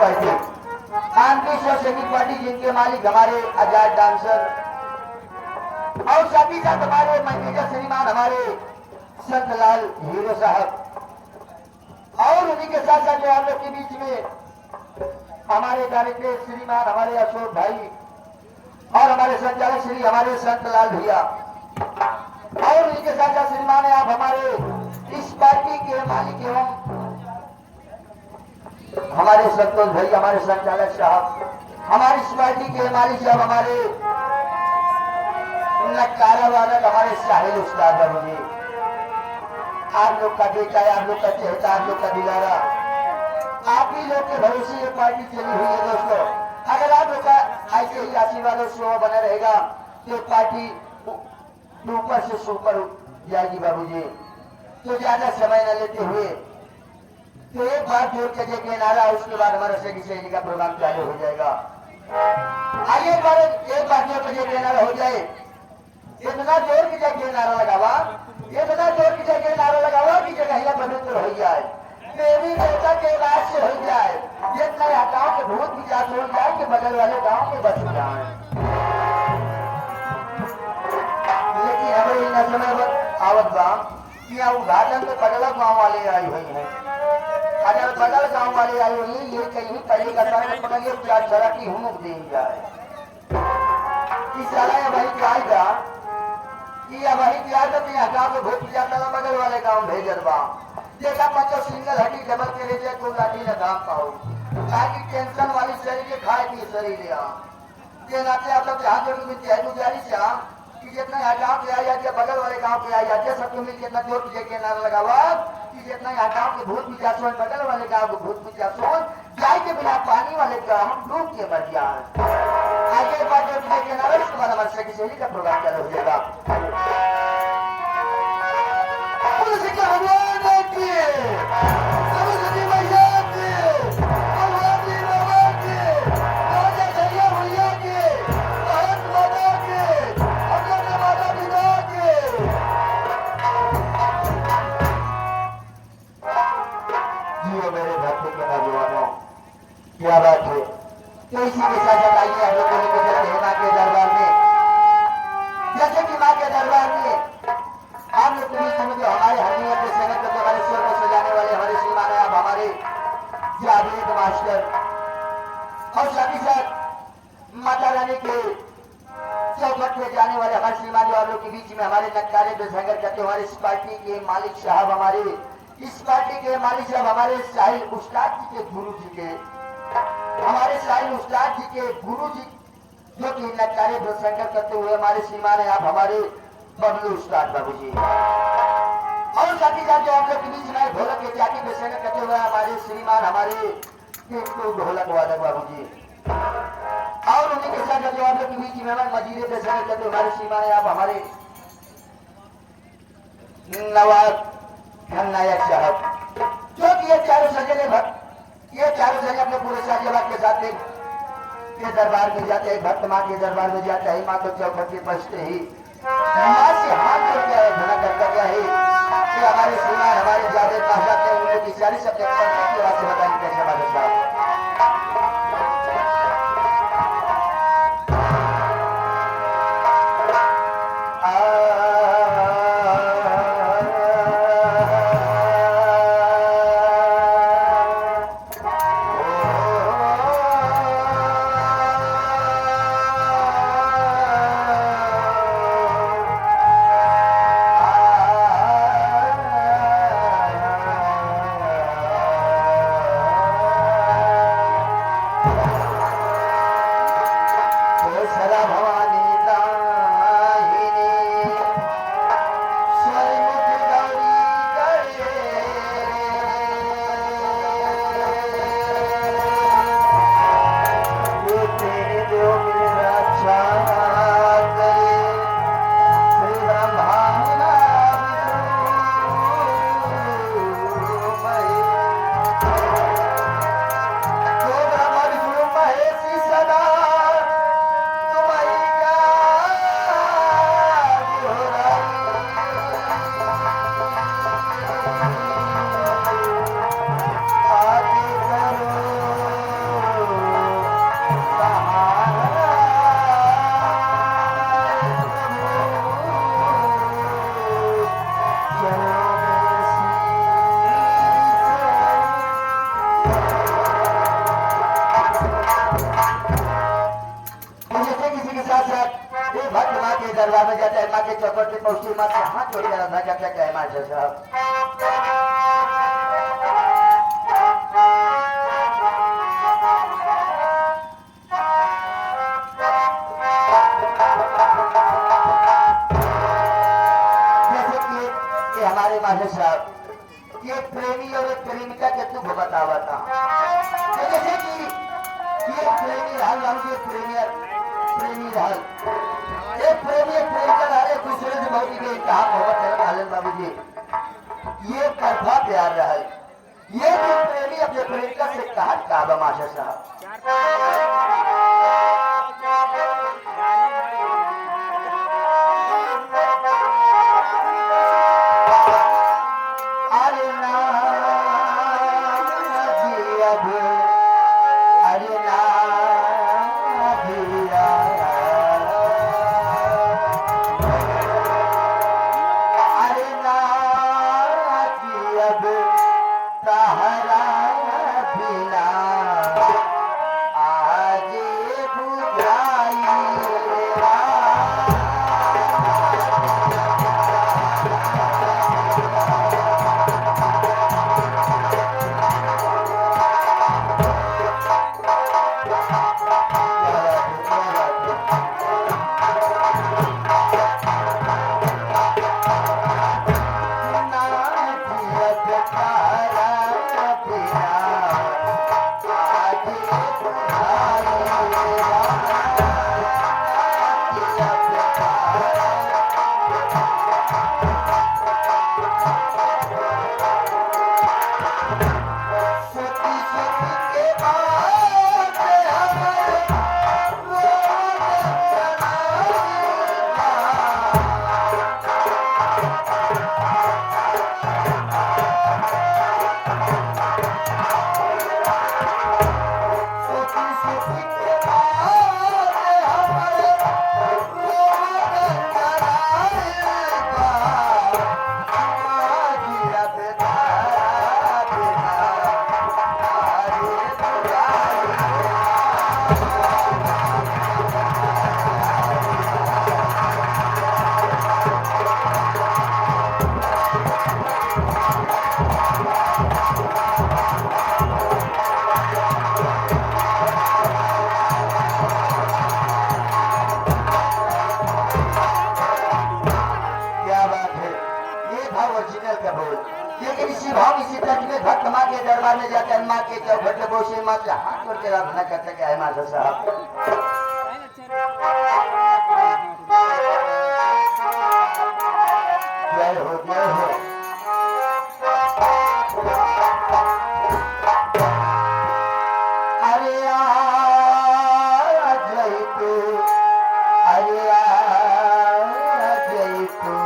Party, Congress और सैनिक party जिनके मालिक हमारे आजाद डांसर और साथ ही साथ हमारे मैनेजर श्रीमान हमारे संतलाल हीरो साहब और उन्हीं के साथ साथ जो आप लोग के बीच में हमारे डायरेक्टर श्रीमान हमारे अशोक भाई और हमारे संचालक श्री हमारे संतलाल भैया और उन्हीं के साथ साथ श्रीमान आप हमारे इस पार्टी के मालिक एवं हमारे संतोष भाई हमारे संचालक साहब हमारी इस पार्टी के मालिक साहब हमारे नकारा वादक हमारे साहिल उस्ताद बाबू जी, आप लोग का बेटा है, आप लोग का चहेता, आप लोग का दुलारा, आप ही लोग के भरोसे ये पार्टी चली हुई है दोस्तों। अगर आप लोग का ऐसे ही आशीर्वाद और सेवा बना रहेगा तो पार्टी ऊपर से सुपर जाएगी बाबू जी। तो ज्यादा समय न लेते हुए तो एक बार जोर के नारा, उसके बाद हमारा सही सही का प्रोग्राम चालू हो जाएगा। आइए एक बार जोर के नारा हो जाए, इतना जोर की जगह नारा लगावा, इतना जोर की जगह नारा लगावा कि जगह पवित्र हो जाए, देवी देवता के इलाज से हो जाए, जितना गाँव के भूत भी जात हो जाए कि बगल वाले गाँव में बच जाए। लेकिन हमें इन समय आवत गाँव या उद्घाटन में बगल गाँव वाले आई हुई है। अगर बगल गाँव वाले आई हुई ये कहीं पहले कतार में पकड़िए चार चला की हुमुक दी जाए कि चला भाई क्या आएगा कि वही क्या गाँव के भूत जाता था बगल वाले गाँव भेजर बा देखा बच्चों सिंगल हड्डी डबल के ले जाए कोई लाठी न दाम पाओ ताकि टेंशन वाली शरीर के खाए की शरीर ये नाते आप लोग जहाँ जोड़ मिलती है गुजारिश कि जितना यहाँ गाँव के आ जाते बगल वाले गाँव के आ जाते सबको मिल जितना जोर की जगह नारा लगावा कि जितना यहाँ गाँव के भूत भी जासोन बगल वाले गाँव के भूत भी जासोन जाए के बिना पानी वाले गाँव हम डूब के मर जाए। आगे बात जोर की जगह नारा, उसके बाद हमारे सखी सहेली का प्रोग्राम चालू हो जाएगा। क्या बात है, तो इसी के साथ आइए हम लोग को चलते हैं माँ के दरबार में। जैसे कि माँ के दरबार में आप लोग जो हमारे हरनी अपने सेवक करते हमारे स्वर को सजाने वाले हमारे श्रीमान आप हमारे जावेद मास्टर और साथ ही साथ माता रानी के चौखट में जाने वाले हमारे श्रीमान आप लोग के बीच में हमारे नक्कारे बेसंगर करते हमारे इस पार्टी के मालिक साहब हमारे इस पार्टी के मालिक साहब हमारे साहिल उस्ताद जी के गुरु जी के हमारे साहिल उस्ताद जी के गुरु जी जो कि नक्कारे बेसंगर करते हुए हमारे श्रीमान आप हमारे बबलू उस्ताद बाबू जी और साथ ही साथ जो आप लोग के बीच में ढोलक के जाति बेसंगर करते हुए हमारे श्रीमान हमारे ढोलक वादक बाबू जी और उन्हीं के साथ जो आप लोग के बीच में हमारे मजीरे बेसंगर करते हुए हमारे श्रीमान आप हमारे नवाब नायक साहब जो कि ये चारों सजने अपने पूरे साजियाबाद के साथ के दरबार में जाते हैं, भक्त माँ के दरबार में जाते हैं। माँ को चौखट पे पहुंचते ही माँ से हाथ जोड़ के धना करता गया है कि हमारे श्रीमान हमारे जावेद मास्टर ने उनको की सारी सब की बात से बताएंगे कैसे हमारे साहब पौष्टिक माँ से हाथ जोड़ कर अदा करते क्या है मास्टर साहब। जैसे कि हमारे मास्टर साहब ये प्रेमी और एक प्रेमिका के दुख बतावा था। जैसे कि ये प्रेमी रहल बाबू जी, प्रेमी रहल एक प्रेमी एक प्रेमिका रहल एक दूसरे से बहुत ही कहा मोहब्बत करत रहल बाबू जी। ये तरफा प्यार रहल। ये भी प्रेमी अपने प्रेमिका से कहा बा मास्टर साहब। लेकिन इसी भाव इसी तर्ज में भक्त माँ के दरबार में जाकर माँ के चौखट में बोसे माँ से हाथ जोड़ के प्रार्थना करते क्या है मास्टर साहब। जय हो जय हो। अरे जय तू, अरे जय तू,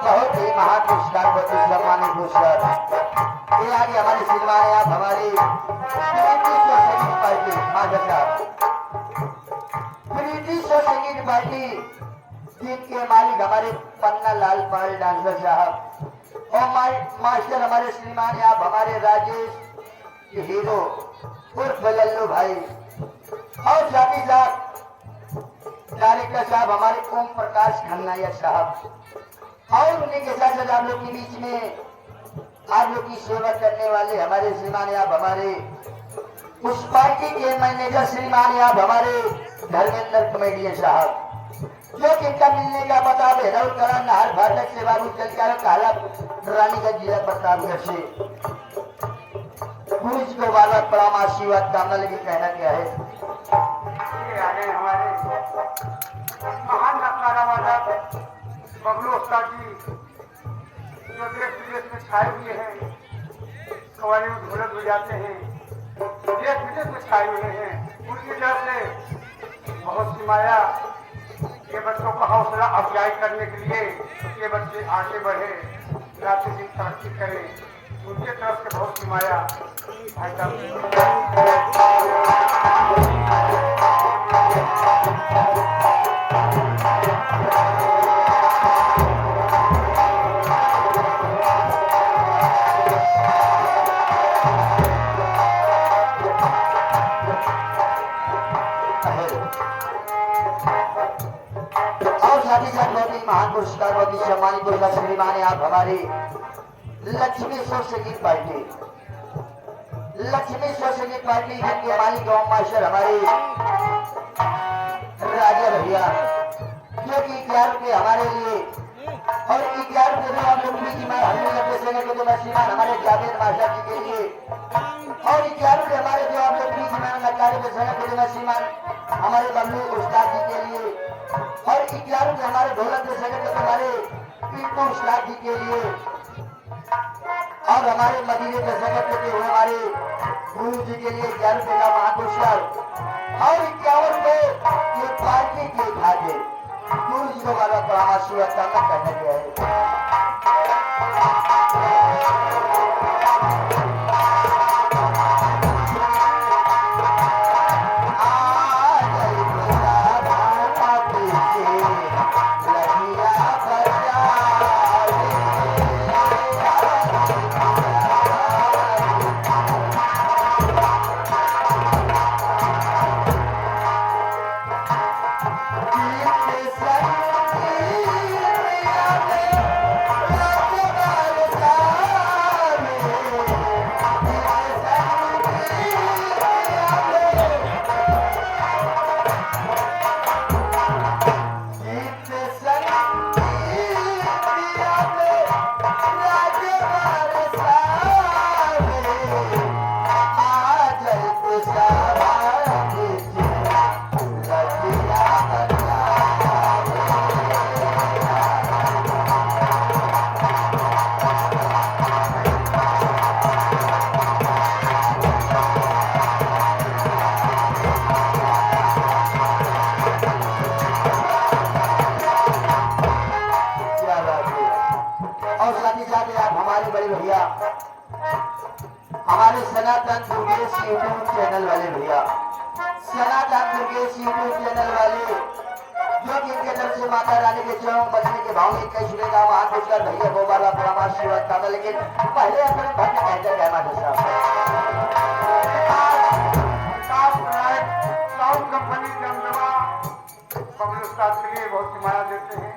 बहुत ही महान पुरस्कार सम्मानित पुरस्कार ये आगे हमारी सिनेमा है। आप हमारी पार्टी माधव संगीत पार्टी जिनके मालिक हमारे पन्ना लाल पाल डांसर साहब और मास्टर हमारे श्रीमान आप हमारे राजेश हीरो उर्फ लल्लू भाई और साथ ही साथ डायरेक्टर साहब हमारे ओम प्रकाश खन्नायक साहब और उन्हीं के साथ साथ आप लोग के बीच में आप लोग की सेवा करने वाले हमारे श्रीमान आप हमारे उस पार्टी के मैनेजर श्रीमान आप हमारे धर्मेंद्र कमेडियन साहब जो कि इनका मिलने का पता भैरव कला नहर भारत से बाबू चलकर काला रानीगंज जिला प्रतापगढ़ से गुरु जी को बार बार प्रणाम आशीर्वाद कामना लेके कहना क्या है। बबलू उस्ताद जी जो देश विदेश में छाए हुए हैं, कवाली में ढोलक बजाते हैं, देश विदेश में छाए हुए हैं, उनकी तरफ से बहुत सी माया ये बच्चों को हौसला अफजाई करने के लिए ये बच्चे आगे बढ़े, रातों दिन तरक्की करें, उनके तरफ से बहुत सी माया भाई महान पुरस्कार मोदी सम्मानित पुरस्कार श्रीमान आप हमारे लक्ष्मीश्वर संगीत पार्टी जिनके मालिक गाँव मास्टर हमारे राजा भैया जो कि 11 रुपये हमारे लिए और 11 रुपये जो आप लोग की मार हमने अपने संगत को तो श्रीमान हमारे जावेद मास्टर जी के लिए और 11 रुपये हमारे जो आप लोग की मार नकारे के संगत को तो श्रीमान हमारे बबलू उस्ताद जी के लिए और 11 रुपये हमारे ढोलक के संगत हमारे पीपू उस्ताद जी के लिए और हमारे मदीने के संगत के हुए हमारे गुरु जी के लिए 11 रुपये का महापुरस्कार और 51 रुपये ये पार्टी के खाते गुरु जी को हमारा परामर्श शुभकामना करने गया है। हमारे सनातन दुर्गेश यूट्यूब चैनल वाले भैया सनातन दुर्गेश यूट्यूब चैनल वाले जो कि इनके तरफ से माता रानी के चरणों बचने के भाव में 21 रुपये का वहां पुरस्कार भैया को बाबा परामर्श शिवता था, लेकिन पहले अपने भक्त कहते हैं माता साहब कंपनी जमजमा बबलू उस्ताद के लिए बहुत सी माया देते हैं।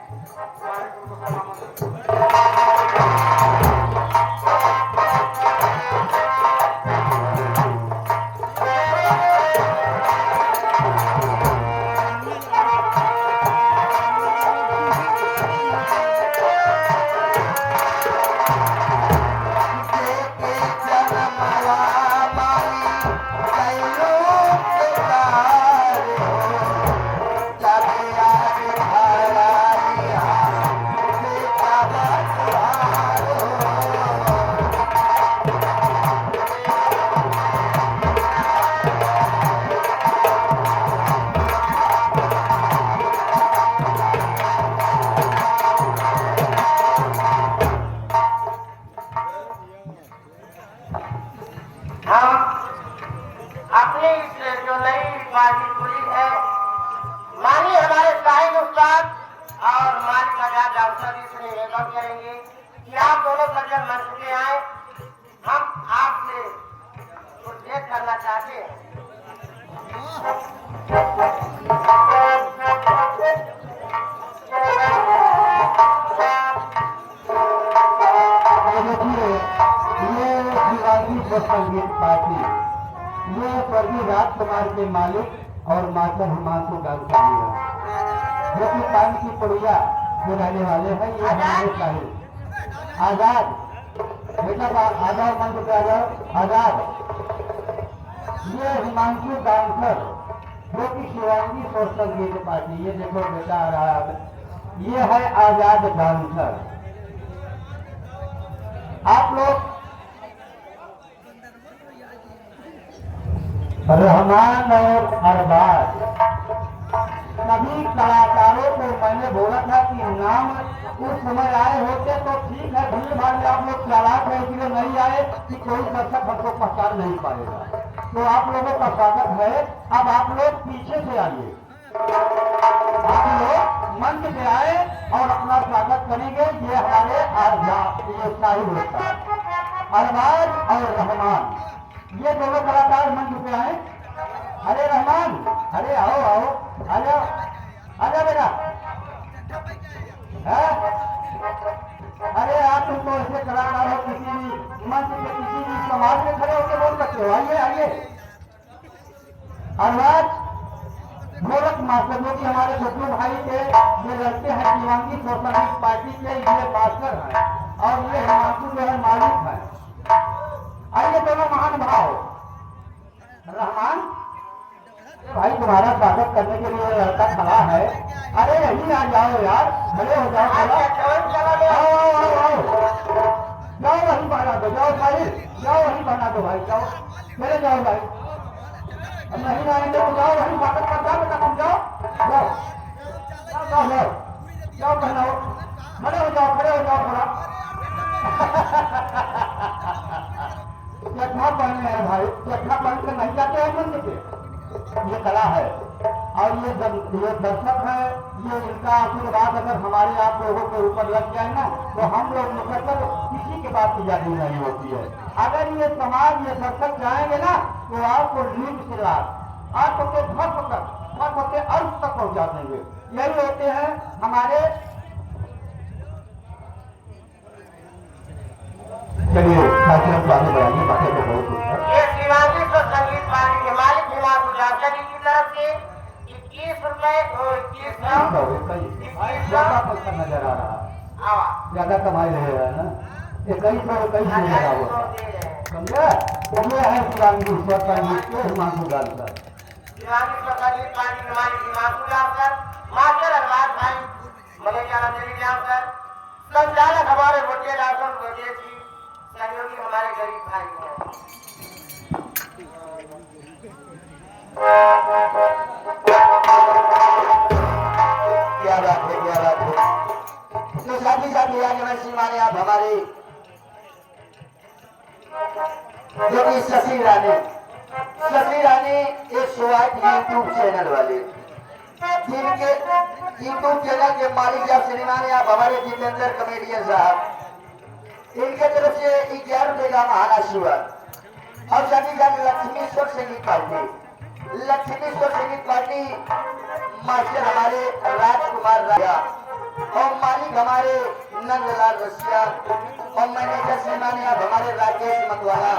करेंगे कि आप दोनों सज्जन मंच पे आए, हम आपसे कुछ भेंट करना चाहते हैं। संगीत पार्टी ये स्वर्गीय राजकुमार के मालिक और मास्टर हिमांशु गांधी है, जो कि पान की पुड़िया में रहने वाले हैं। ये हमारे साहिब आजाद बेटा आजाद मंच पे आजाद ये हिमांशु डांसर जो कि शिवांगी सोशल संगीत पार्टी। ये देखो बेटा आ रहा है, ये है आजाद डांसर। आप लोग रहमान और अरबाज सभी कलाकारों को मैंने बोला था कि नाम उस समय आए होते तो ठीक है, भीड़ भाड़ में आप लोग चालाक है इसलिए नहीं आए कि कोई दर्शक हमको पहचान नहीं पाएगा। तो आप लोगों का स्वागत है। अब आप लोग पीछे से आइए, आप लोग मंच पे आए और अपना स्वागत करेंगे। ये हमारे ये साहिब होता है अरबाज और रहमान, ये दोनों कलाकार मंच पे आए। अरे रहमान, अरे आओ आओ, आ जाओ, आ जाओ बेटा। अरे आप तुमको ऐसे कलाकार हो, किसी भी मंच पे किसी भी समाज में खड़े होकर बोल सकते हो। आइए आइए। अरबाज गोरख मास्टर जो कि हमारे बच्चों भाई के ये लड़के हैं, शिवांगी सोशलिस्ट पार्टी के ये मास्टर हैं और ये हिमांशु जो है मालिक है। आइए दोनों महान भाव। रहमान भाई तुम्हारा स्वागत करने के लिए लड़का खड़ा है। अरे यही आ जाओ यार, खड़े हो जाओ। आओ आओ आओ आओ, जाओ वही बना दो, जाओ भाई जाओ वही बना दो भाई, जाओ चले जाओ भाई। अब नहीं आएंगे तो जाओ वही स्वागत कर जाओ बेटा, तुम जाओ जाओ जाओ जाओ जाओ जाओ, पहनाओ, खड़े हो जाओ, खड़े हो जाओ थोड़ा। चट्टा पहने हैं भाई, चट्टा पहन के नहीं जाते हैं मंदिर पे। ये कला है और ये दर्शक है, ये इनका आशीर्वाद अगर हमारे आप लोगों के ऊपर लग जाए ना तो हम लोग निकलकर किसी के बात की जाती नहीं होती है। अगर ये समाज ये दर्शक जाएंगे ना तो आपको नींद से लाभ आपको फर्क होते अंत तक पहुंचा देंगे। यही होते हैं हमारे। चलिए कार्यक्रम आगे बढ़ाइए, बातें तो बहुत कुछ है। ये शिवाजी को संगीत पार्टी के मालिक हिमांशु डांसर जी की तरफ से 21 रुपए और 21 पैसा नजर आ रहा है, ज्यादा कमाई रहे है ना, 21 नजर आ हुआ समझे। ये है शिवांगी संगीत के हिमांशु डांसर। शिवाजी को संगीत पार्टी के मालिक हिमांशु डांसर, मास्टर अरबाज भाई मलेशिया डांसर, संचालक हमारे मोटे डांसर ब्रजेश जी, सहयोगी हमारे गरीब भाई हैं। क्या बात है, क्या बात है। तो साथ ही साथ आज मैं सीमाने आप हमारे जो कि शशि रानी एक शुरुआत यूट्यूब चैनल वाले, जिनके यूट्यूब चैनल के मालिक या श्रीमाने आप हमारे जितेंद्र कॉमेडियन साहब, इनके तरफ से 11 रुपए का महान आशीर्वाद। और साथ ही साथ लक्ष्मीश्वर संगीत पार्टी मास्टर हमारे राजकुमार राजा और मालिक हमारे नंदलाल रसिया और मैनेजर श्रीमाने आप हमारे राकेश मतवाला,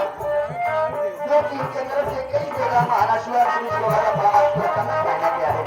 जो कि इनके तरफ से कई जगह महान आशीर्वाद कहना गया है।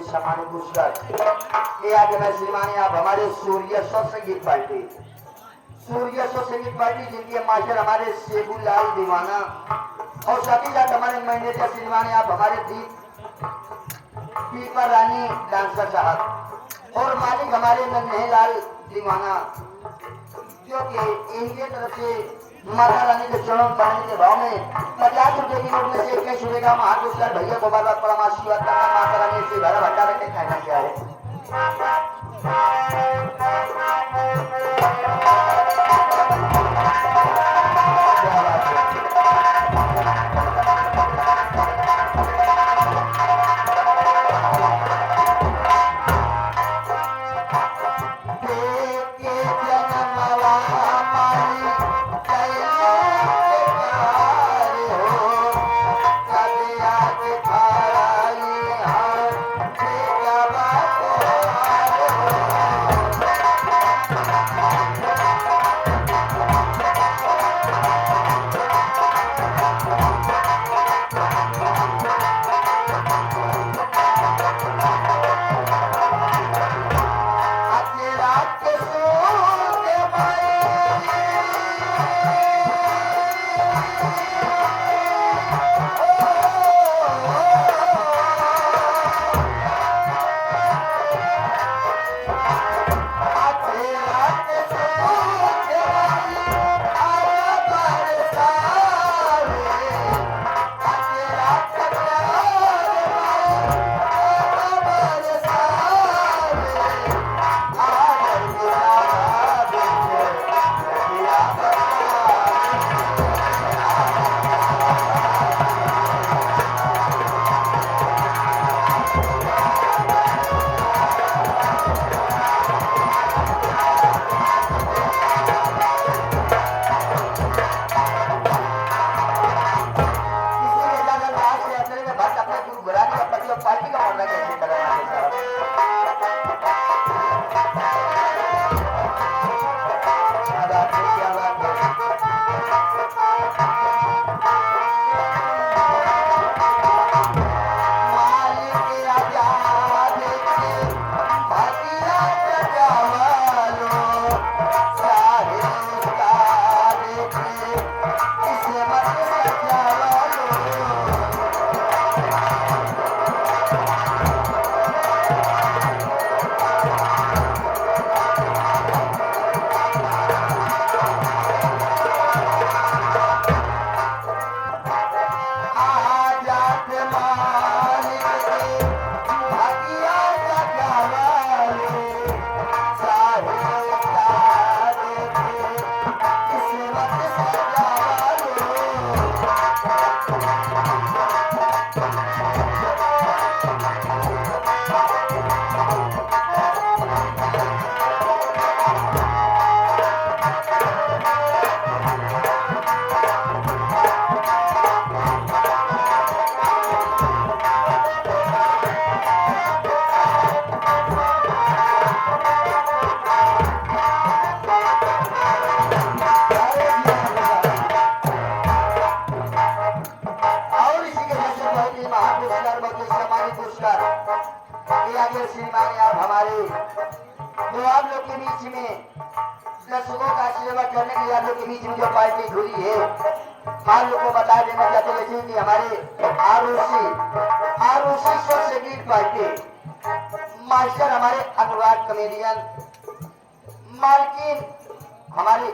सम्मान पुरस्कार ये आगे मैं श्रीमाने आप हमारे सूर्य संगीत पार्टी जिनके मास्टर हमारे शेबुलाल दीवाना और साथ ही साथ हमारे मैनेजर श्रीमाने आप हमारे पीपा रानी डांसर साहब और मालिक हमारे नन्हेलाल दीवाना, जो कि इनके तरफ से माता रानी के चरणों पानी के भाव में 50 रुपए की नोट में से 21 रुपए का महापुरस्कार भैया को बार बार परम आशीर्वाद करना। माता रानी से भरा भंडार के खाना क्या है। क्या बात है। देके जनमवा मारी कैले प्यार हो, कभी आज खाई हाँ बेटा बात हो। आते रात के सोते आते रात के सोते आया बरसावे, आते रात के प्यार आया बरसावे। पार्टी का मामला कैसे करें? श्रीमान आप हमारे तो आप लोग के बीच में दर्शकों का सेवा करने के लिए आप लोग के बीच में जो पार्टी खुली है आप लोग को बता देना चाहते हैं कि हमारे आरोसी संगीत पार्टी मास्टर हमारे अखबार कमेडियन मालकिन हमारी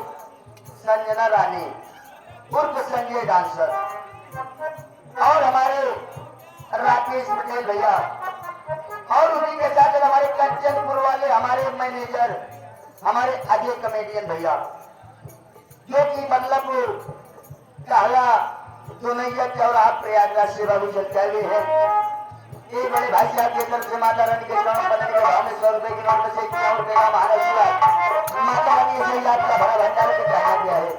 संजना रानी उर्फ संजय डांसर और हमारे राकेश पटेल भैया और उन्हीं के साथ हमारे कंचनपुर वाले हमारे मैनेजर हमारे अजय कमेडियन भैया जो कि बल्लभपुर कहला दोनैया चौराहा प्रयागराज सेवा भी चलते हुए हैं। एक बड़े भाई साहब की तरफ से माता रानी के चरण बनने के भाव में 100 रुपए की नोट में से 51 रुपए का महाराष्ट्र माता रानी से आपका बड़ा भंडार के कहा गया है।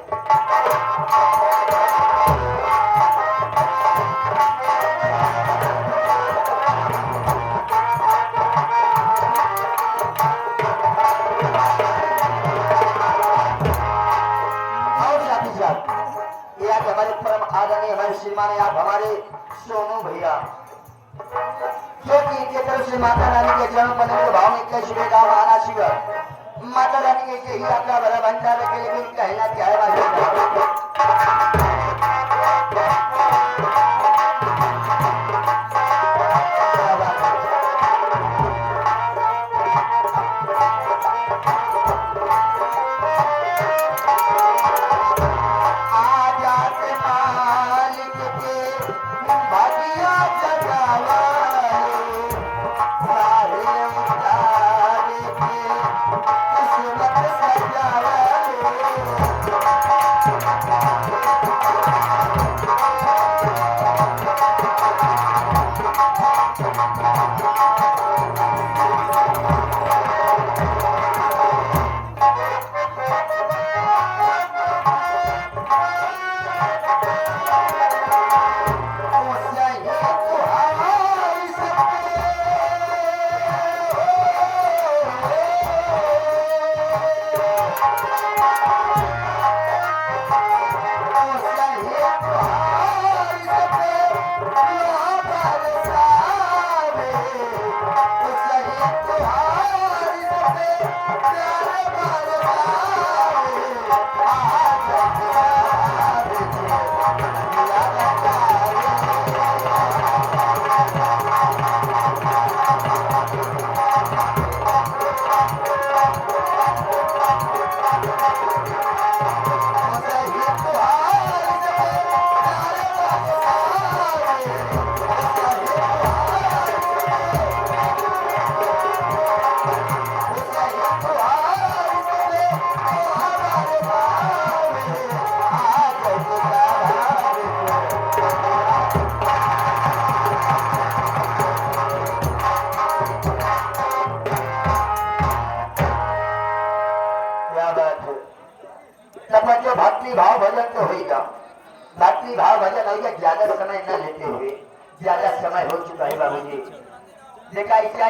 हमारे परम आदरणीय हमारे श्रीमान आप हमारे सोनू भैया जो कि इनके तरफ से माता रानी के चरण बनने के भाव में कैसे बेटा महाना शिव माता रानी के ही आपका बड़ा भंडार के लिए कहना क्या है सारे जो भक्ति भाव भजन तो होगा, भक्ति भाव भजन होगा। ज्यादा समय न लेते हुए, ज्यादा समय हो चुका है बाबूजी, देखा क्या